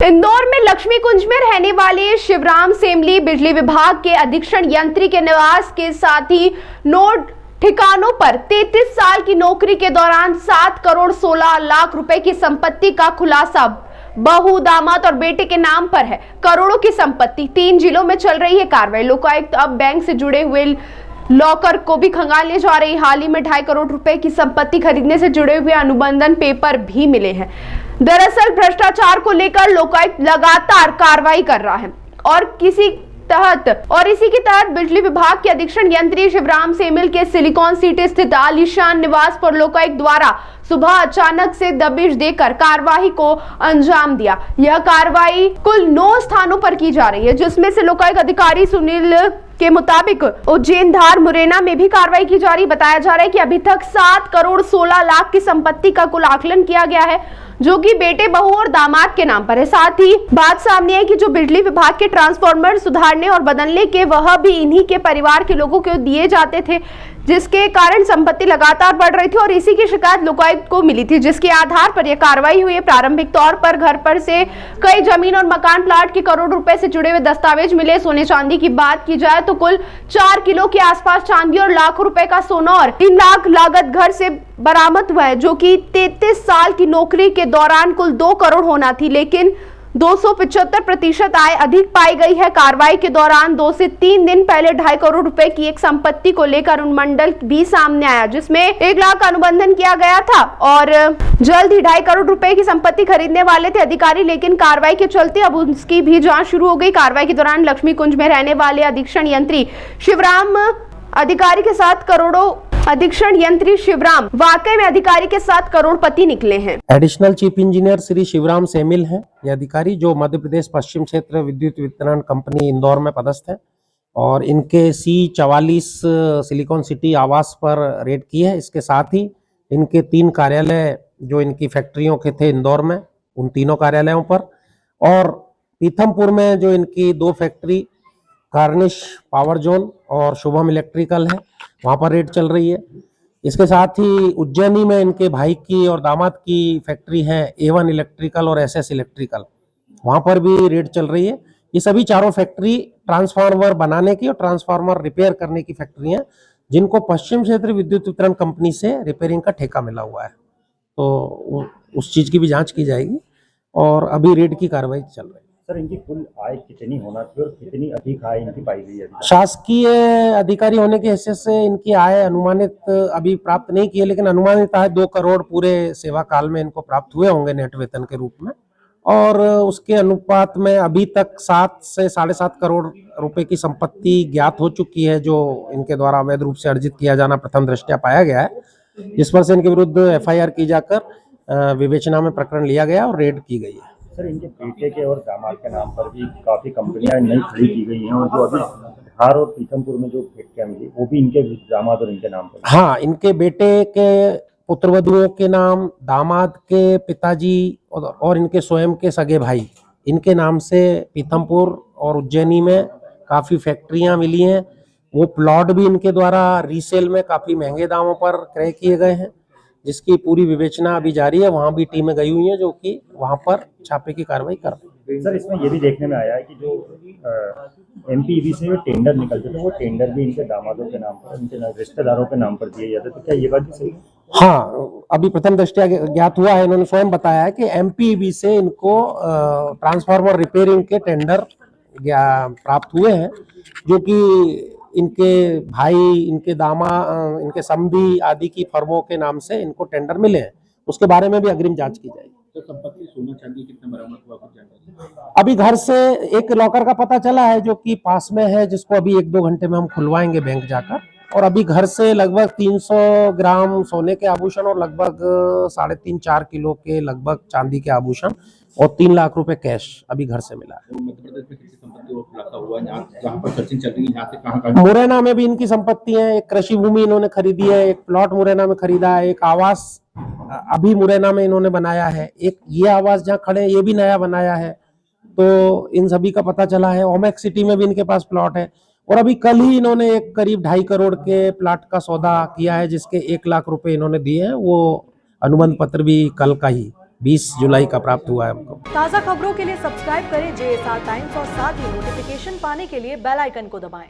इंदौर में लक्ष्मी कुंज में रहने वाले शिवराम सेमली बिजली विभाग के अधीक्षण यंत्री के निवास के साथ ही 9 ठिकानों पर 33 साल की नौकरी के दौरान 7 करोड़ 16 लाख रुपए की संपत्ति का खुलासा। बहू, दामाद और बेटे के नाम पर है करोड़ों की संपत्ति। 3 जिलों में चल रही है कार्रवाई। लोकायुक्त अब बैंक से जुड़े हुए लॉकर को भी खंगालने जा रही। हाल ही में 2.5 करोड़ रुपए की संपत्ति खरीदने से जुड़े हुए अनुबंधन पेपर भी मिले हैं। दरअसल भ्रष्टाचार को लेकर लोकायुक्त लगातार कार्रवाई कर रहा है और इसी के तहत बिजली विभाग के अधीक्षण यंत्री शिवराम सेमिल के सिलिकॉन सिटी स्थित आलीशान निवास पर लोकायुक्त द्वारा सुबह अचानक से दबिश देकर कार्रवाई को अंजाम दिया। यह कार्रवाई कुल 9 स्थानों पर की जा रही है, जिसमें से लोकायुक्त अधिकारी सुनील के मुताबिक उज्जैन, धार, मुरैना में भी कार्रवाई की जा रही। बताया जा रहा है कि अभी तक 7 करोड़ 16 लाख की संपत्ति का कुल आकलन किया गया है, जो कि बेटे, बहू और दामाद के नाम पर है। साथ ही बात सामने आई कि जो बिजली विभाग के ट्रांसफार्मर सुधारने और बदलने के वह भी इन्हीं के परिवार के लोगों को दिए जाते थे, जिसके कारण संपत्ति लगातार बढ़ रही थी और इसी की शिकायत लोकायुक्त को मिली थी, जिसके आधार पर यह कार्रवाई हुई है। प्रारंभिक तौर पर घर पर से कई जमीन और मकान प्लाट के करोड़ रुपए से जुड़े हुए दस्तावेज मिले। सोने चांदी की बात की जाए तो कुल 4 किलो के आसपास चांदी और लाखों रुपए का सोना और 3 लाख लागत घर से बरामद हुआ है, जो कि 33 साल की नौकरी के दौरान कुल 2 करोड़ होना थी, लेकिन 275% आय अधिक पाई गई है। कार्रवाई के दौरान 2 से 3 दिन पहले 2.5 करोड़ रुपए की एक संपत्ति को लेकर अनुमंडल भी सामने आया, जिसमें 1 लाख का अनुबंधन किया गया था और जल्द ही 2.5 करोड़ रुपए की संपत्ति खरीदने वाले थे अधिकारी, लेकिन कार्रवाई के चलते अब उसकी भी जांच शुरू हो गई। कार्रवाई के दौरान लक्ष्मी कुंज में रहने वाले अधीक्षण यंत्री शिवराम वाकई में अधिकारी के साथ करोड़पति निकले हैं। Additional chief engineer Shri Shivram Semil हैं ये अधिकारी, जो मध्य प्रदेश पश्चिम क्षेत्र विद्युत वितरण कंपनी इंदौर में पदस्थ है और इनके C44 सिलिकॉन सिटी आवास पर रेड की है। इसके साथ ही इनके 3 कार्यालय जो इनकी फैक्ट्रियों के थे इंदौर में, उन तीनों कार्यालयों पर, और पीथमपुर में जो इनकी 2 फैक्ट्री कार्निश पावर जोन और शुभम इलेक्ट्रिकल है, वहाँ पर रेड चल रही है। इसके साथ ही उज्जैनी में इनके भाई की और दामाद की फैक्ट्री है A1 इलेक्ट्रिकल और SS इलेक्ट्रिकल, वहाँ पर भी रेड चल रही है। ये सभी चारों फैक्ट्री ट्रांसफार्मर बनाने की और ट्रांसफार्मर रिपेयर करने की फैक्ट्री हैं, जिनको पश्चिम क्षेत्र विद्युत वितरण कंपनी से रिपेयरिंग का ठेका मिला हुआ है। तो उस चीज़ की भी जाँच की जाएगी और अभी रेड की कार्रवाई चल रही है। सर, इनकी कुल आय कितनी होना चाहिए और कितनी अधिक आय इनकी पाई गई है? शासकीय अधिकारी होने की हैसियत से इनकी आय अनुमानित अभी प्राप्त नहीं की है, लेकिन अनुमानित आय 2 करोड़ पूरे सेवा काल में इनको प्राप्त हुए होंगे नेट वेतन के रूप में, और उसके अनुपात में अभी तक 7 से 7.5 करोड़ रुपए की संपत्ति ज्ञात हो चुकी है, जो इनके द्वारा अवैध रूप से अर्जित किया जाना प्रथम दृष्टया पाया गया है, जिस पर से इनके विरुद्ध FIR की जाकर विवेचना में प्रकरण लिया गया और रेड की गई है। सर, इनके बेटे के और दामाद के नाम पर भी काफी कंपनियां नई खड़ी की गई हैं और जो अभी धार और पीथमपुर में जो फैक्ट्रियां मिली वो भी इनके दामाद और इनके नाम पर। हाँ, इनके बेटे के पुत्रवधुओं के नाम, दामाद के पिताजी और इनके स्वयं के सगे भाई, इनके नाम से पीथमपुर और उज्जैनी में काफी फैक्ट्रियां मिली हैं। वो प्लॉट भी इनके द्वारा रीसेल में काफी महंगे दामों पर क्रय किए गए हैं, जिसकी पूरी विवेचना अभी जारी है। वहाँ भी टीमें गई हुई हैं जो कि वहाँ पर छापे की कार्रवाई कर रही हैं। सर, इसमें ये भी देखने में आया है कि जो MPEB से टेंडर निकलते थे वो टेंडर भी इनके दामादों के नाम पर, इनके रिश्तेदारों के नाम पर दिए जाते, तो क्या ये बात भी सही है? हाँ, अभी प्रथम दृष्टया ज्ञात हुआ है, इन्होंने स्वयं बताया है कि MPEB से इनको ट्रांसफार्मर रिपेयरिंग के टेंडर प्राप्त हुए हैं, जो कि इनके भाई, इनके इनके समधी आदि की फर्मों के नाम से इनको टेंडर मिले हैं। उसके बारे में भी अग्रिम जांच की जाएगी। तो संपत्ति, सोना चांदी कितना बरामद हुआ, कुछ जानकारी? अभी घर से एक लॉकर का पता चला है जो कि पास में है, जिसको अभी 1-2 घंटे में हम खुलवाएंगे बैंक जाकर, और अभी घर से लगभग 300 ग्राम सोने के आभूषण और लगभग 3.5-4 किलो के लगभग चांदी के आभूषण और 3 लाख रुपए कैश अभी घर से मिला है। मध्य प्रदेश में कितनी संपत्ति और खुलासा हुआ है जहाँ पर सर्चिंग चल रही है, यहाँ से कहाँ? मुरैना में भी इनकी संपत्ति है। एक कृषि भूमि इन्होंने खरीदी है, एक प्लॉट मुरैना में खरीदा है, एक आवास अभी मुरैना में इन्होंने बनाया है, एक ये आवास जहाँ खड़े ये भी नया बनाया है। तो इन सभी का पता चला है। ओमेक सिटी में भी इनके पास प्लॉट है, और अभी कल ही इन्होंने एक करीब 2.5 करोड़ के प्लॉट का सौदा किया है, जिसके 1 लाख रुपए इन्होंने दिए हैं। वो अनुबंध पत्र भी कल का ही 20 जुलाई का प्राप्त हुआ है हमको। ताज़ा खबरों के लिए सब्सक्राइब करें JSR टाइम्स और साथ ही नोटिफिकेशन पाने के लिए बेल आइकन को दबाएं।